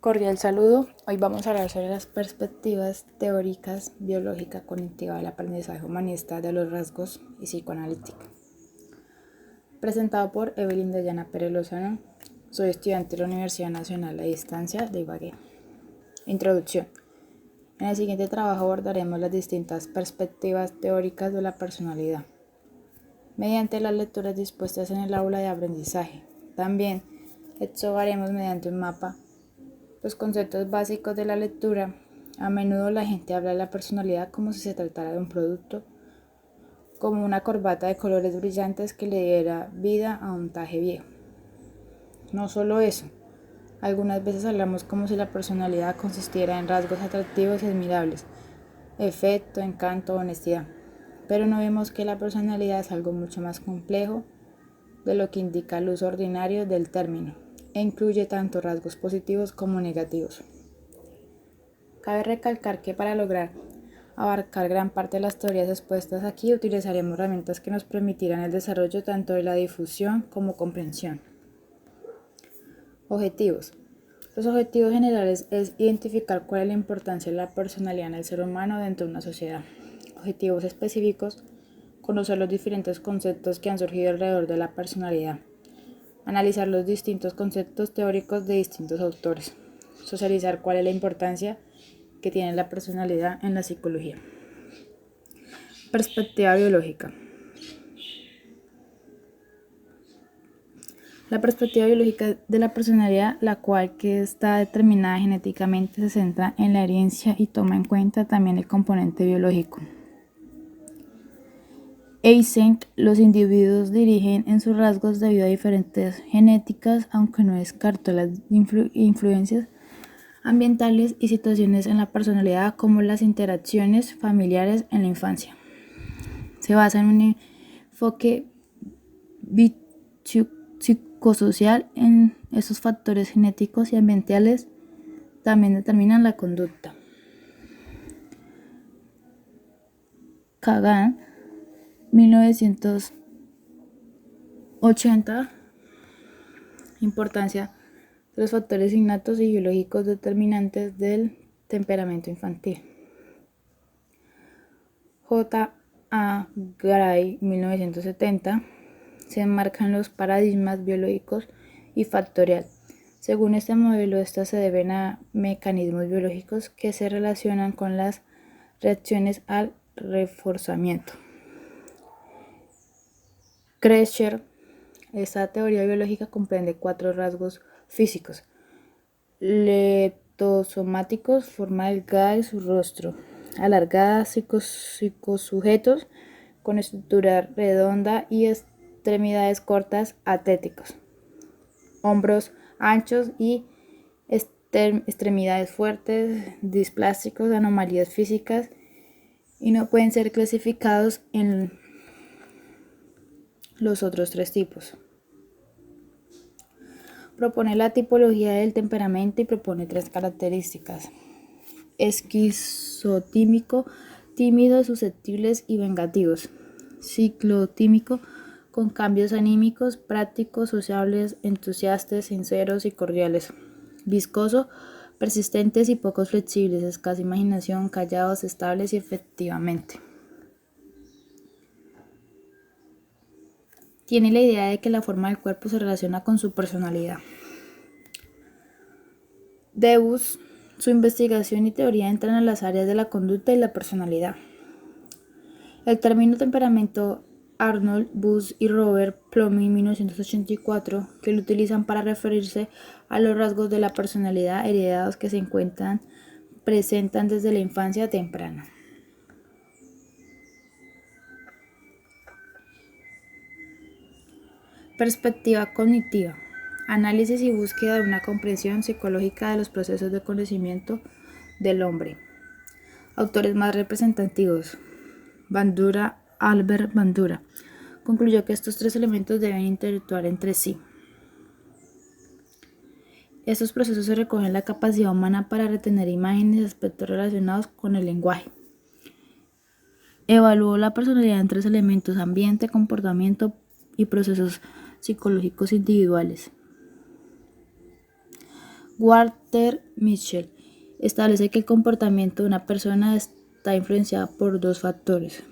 Cordial saludo. Hoy vamos a hablar sobre las perspectivas teóricas biológica cognitiva del aprendizaje humanista de los rasgos y psicoanalítica. Presentado por Evelyn Dayana Pérez Lozano. Soy estudiante de la Universidad Nacional a Distancia de Ibagué. Introducción. En el siguiente trabajo abordaremos las distintas perspectivas teóricas de la personalidad mediante las lecturas dispuestas en el aula de aprendizaje. También exhogaremos mediante un mapa los conceptos básicos de la lectura. A menudo la gente habla de la personalidad como si se tratara de un producto, como una corbata de colores brillantes que le diera vida a un traje viejo. No solo eso, algunas veces hablamos como si la personalidad consistiera en rasgos atractivos y admirables, afecto, encanto, honestidad. Pero no vemos que la personalidad es algo mucho más complejo de lo que indica el uso ordinario del término, e incluye tanto rasgos positivos como negativos. Cabe recalcar que para lograr abarcar gran parte de las teorías expuestas aquí utilizaremos herramientas que nos permitirán el desarrollo tanto de la difusión como comprensión. Objetivos. Los objetivos generales es identificar cuál es la importancia de la personalidad en el ser humano dentro de una sociedad. Objetivos específicos. Conocer los diferentes conceptos que han surgido alrededor de la personalidad. Analizar los distintos conceptos teóricos de distintos autores. Socializar cuál es la importancia que tiene la personalidad en la psicología. Perspectiva biológica. La perspectiva biológica de la personalidad, la cual que está determinada genéticamente, se centra en la herencia y toma en cuenta también el componente biológico. Eysenck, los individuos dirigen en sus rasgos debido a diferentes genéticas, aunque no descartó las influencias ambientales y situaciones en la personalidad como las interacciones familiares en la infancia. Se basa en un enfoque psicosocial. En esos factores genéticos y ambientales también determinan la conducta. Kagan, 1980, importancia de los factores innatos y biológicos determinantes del temperamento infantil. J. A. Gray, 1970, se enmarcan los paradigmas biológicos y factorial. Según este modelo, estas se deben a mecanismos biológicos que se relacionan con las reacciones al reforzamiento. Krescher, esta teoría biológica comprende 4 rasgos físicos: leptosomáticos, forma delgada de su rostro, alargada, psicosujetos con estructura redonda y extremidades cortas, atléticos, hombros anchos y extremidades fuertes, displásticos, anomalías físicas, y no pueden ser clasificados en los otros 3 tipos. Propone la tipología del temperamento y propone 3 características: esquizotímico, tímidos, susceptibles y vengativos; ciclotímico, con cambios anímicos, prácticos, sociables, entusiastas, sinceros y cordiales; viscoso, persistentes y pocos flexibles, escasa imaginación, callados, estables y efectivamente. Tiene la idea de que la forma del cuerpo se relaciona con su personalidad. Debus, su investigación y teoría entran en las áreas de la conducta y la personalidad. El término temperamento, Arnold, Buss y Robert Plummer, 1984, que lo utilizan para referirse a los rasgos de la personalidad heredados que se presentan desde la infancia temprana. Perspectiva cognitiva. Análisis y búsqueda de una comprensión psicológica de los procesos de conocimiento del hombre. Autores más representativos. Albert Bandura concluyó que estos 3 elementos deben interactuar entre sí. Estos procesos se recogen en la capacidad humana para retener imágenes y aspectos relacionados con el lenguaje. Evaluó la personalidad en 3 elementos: ambiente, comportamiento y procesos psicológicos individuales. Walter Mitchell establece que el comportamiento de una persona está influenciado por dos factores.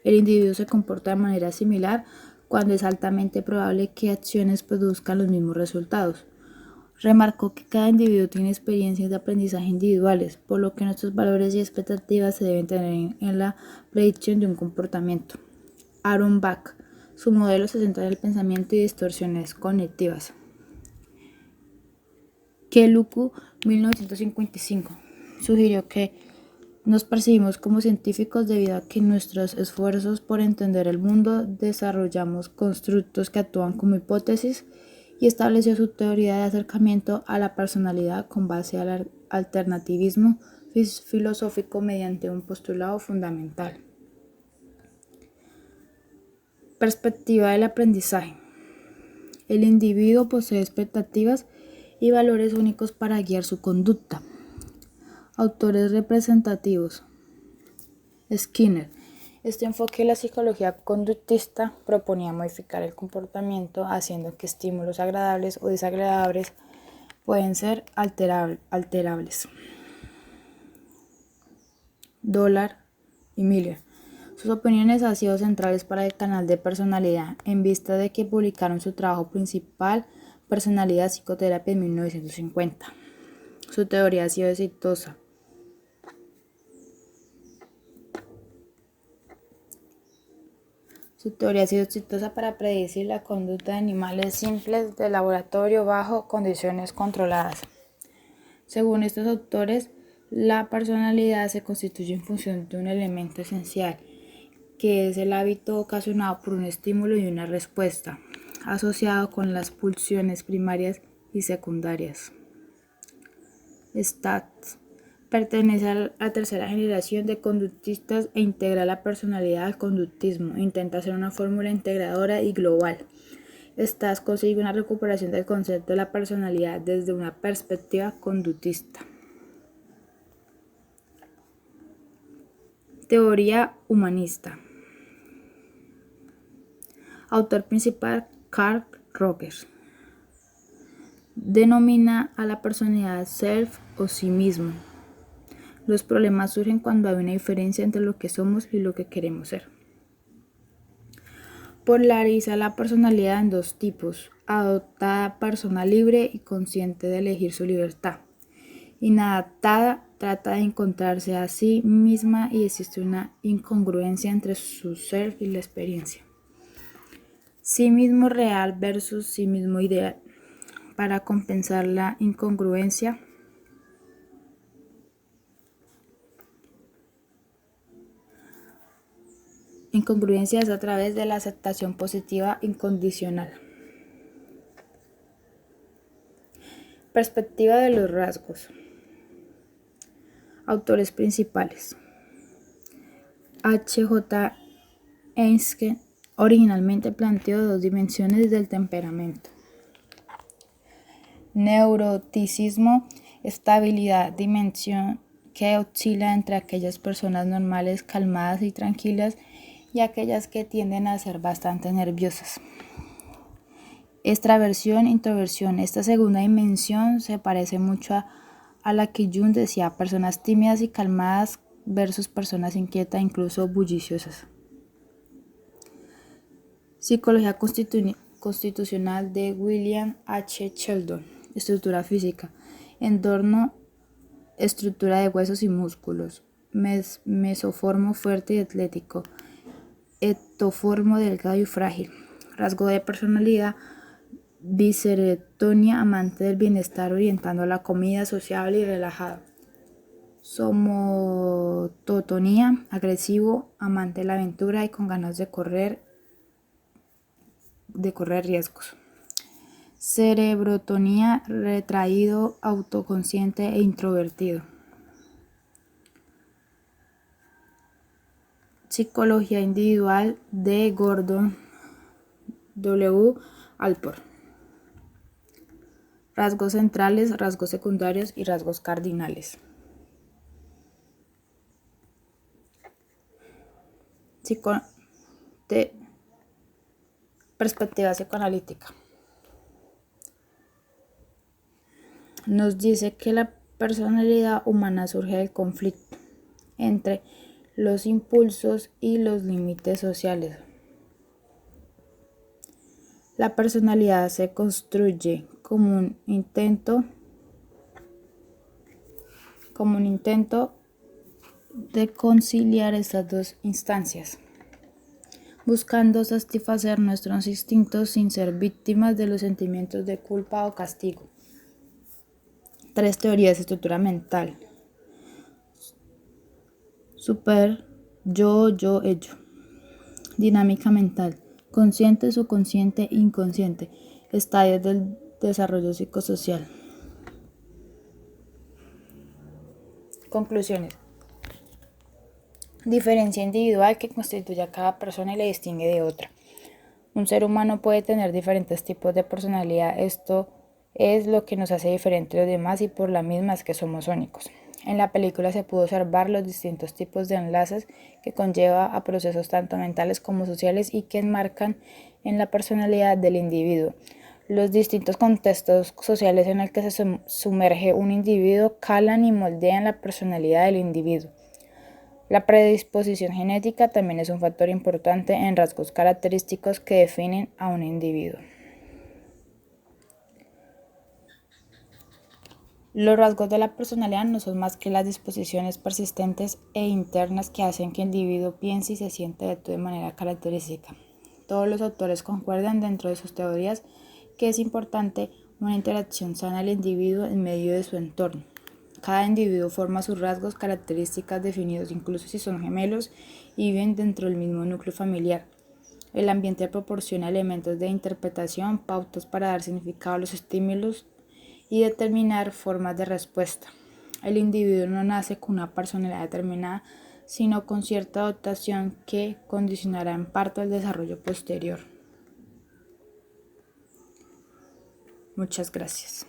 El individuo se comporta de manera similar cuando es altamente probable que acciones produzcan los mismos resultados. Remarcó que cada individuo tiene experiencias de aprendizaje individuales, por lo que nuestros valores y expectativas se deben tener en la predicción de un comportamiento. Aaron Bach, su modelo se centra en el pensamiento y distorsiones cognitivas. Keluku, 1955, sugirió que nos percibimos como científicos debido a que en nuestros esfuerzos por entender el mundo desarrollamos constructos que actúan como hipótesis y estableció su teoría de acercamiento a la personalidad con base al alternativismo filosófico mediante un postulado fundamental. Perspectiva del aprendizaje. El individuo posee expectativas y valores únicos para guiar su conducta. Autores representativos. Skinner. Este enfoque de la psicología conductista proponía modificar el comportamiento haciendo que estímulos agradables o desagradables pueden ser alterables. Dollar y Miller. Sus opiniones han sido centrales para el canal de personalidad en vista de que publicaron su trabajo principal, Personalidad Psicoterapia, en 1950. Su teoría ha sido exitosa. Su teoría ha sido exitosa para predecir la conducta de animales simples de laboratorio bajo condiciones controladas. Según estos autores, la personalidad se constituye en función de un elemento esencial, que es el hábito ocasionado por un estímulo y una respuesta, asociado con las pulsiones primarias y secundarias. Stats. Pertenece a la tercera generación de conductistas e integra la personalidad al conductismo. Intenta hacer una fórmula integradora y global. Stats consigue una recuperación del concepto de la personalidad desde una perspectiva conductista. Teoría humanista. Autor principal, Carl Rogers. Denomina a la personalidad self o sí mismo. Los problemas surgen cuando hay una diferencia entre lo que somos y lo que queremos ser. Polariza la personalidad en dos tipos: adaptada, persona libre y consciente de elegir su libertad. Inadaptada, trata de encontrarse a sí misma y existe una incongruencia entre su ser y la experiencia. Sí mismo real versus sí mismo ideal. Para compensar la incongruencia, es a través de la aceptación positiva incondicional. Perspectiva de los rasgos. Autores principales. H.J. Einstein originalmente planteó dos dimensiones del temperamento: neuroticismo, estabilidad, dimensión que oscila entre aquellas personas normales, calmadas y tranquilas, y aquellas que tienden a ser bastante nerviosas. Extraversión, introversión. Esta segunda dimensión se parece mucho a la que Jung decía: personas tímidas y calmadas versus personas inquietas, incluso bulliciosas. Psicología constitucional de William H. Sheldon. Estructura física. Entorno, estructura de huesos y músculos. Mesoformo fuerte y atlético. Ectoformo delgado y frágil. Rasgo de personalidad: biserotonía, amante del bienestar orientando a la comida, sociable y relajado. Somototonía, agresivo, amante de la aventura y con ganas de correr riesgos. Cerebrotonía, retraído, autoconsciente e introvertido. Psicología individual de Gordon W. Allport. Rasgos centrales, rasgos secundarios y rasgos cardinales. Perspectiva psicoanalítica. nos dice que la personalidad humana surge del conflicto entre los impulsos y los límites sociales. La personalidad se construye como un intento de conciliar estas dos instancias, buscando satisfacer nuestros instintos sin ser víctimas de los sentimientos de culpa o castigo. 3 teorías de estructura mental. Super, yo, ello. Dinámica mental. Consciente, subconsciente, inconsciente. Estadios del desarrollo psicosocial. Conclusiones. Diferencia individual que constituye a cada persona y le distingue de otra. Un ser humano puede tener diferentes tipos de personalidad. Esto es lo que nos hace diferente a los demás y por la misma es que somos únicos. En la película se pudo observar los distintos tipos de enlaces que conlleva a procesos tanto mentales como sociales y que enmarcan en la personalidad del individuo. Los distintos contextos sociales en el que se sumerge un individuo calan y moldean la personalidad del individuo. La predisposición genética también es un factor importante en rasgos característicos que definen a un individuo. Los rasgos de la personalidad no son más que las disposiciones persistentes e internas que hacen que el individuo piense y se sienta de manera característica. Todos los autores concuerdan dentro de sus teorías que es importante una interacción sana del individuo en medio de su entorno. Cada individuo forma sus rasgos características definidos, incluso si son gemelos y viven dentro del mismo núcleo familiar. El ambiente proporciona elementos de interpretación, pautas para dar significado a los estímulos y determinar formas de respuesta. El individuo no nace con una personalidad determinada, sino con cierta dotación que condicionará en parte el desarrollo posterior. Muchas gracias.